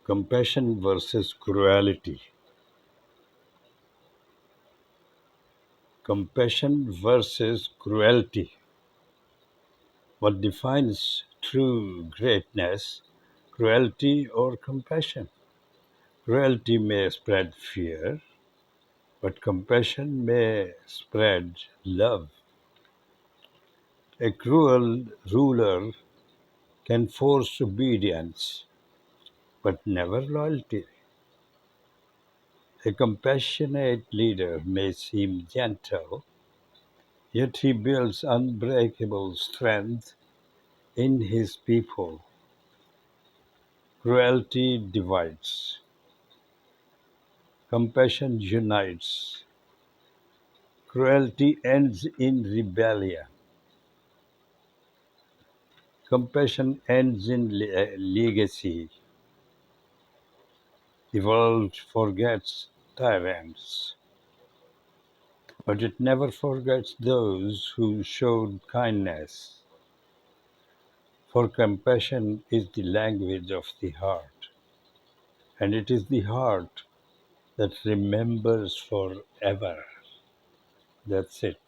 Compassion versus cruelty. Compassion versus cruelty. What defines true greatness, cruelty or compassion? Cruelty may spread fear, but compassion may spread love. A cruel ruler can force obedience, but never loyalty. A compassionate leader may seem gentle, yet he builds unbreakable strength in his people. Cruelty divides, compassion unites. Cruelty ends in rebellion, compassion ends in legacy. The world forgets tyrants, but it never forgets those who showed kindness. For compassion is the language of the heart, and it is the heart that remembers forever. That's it.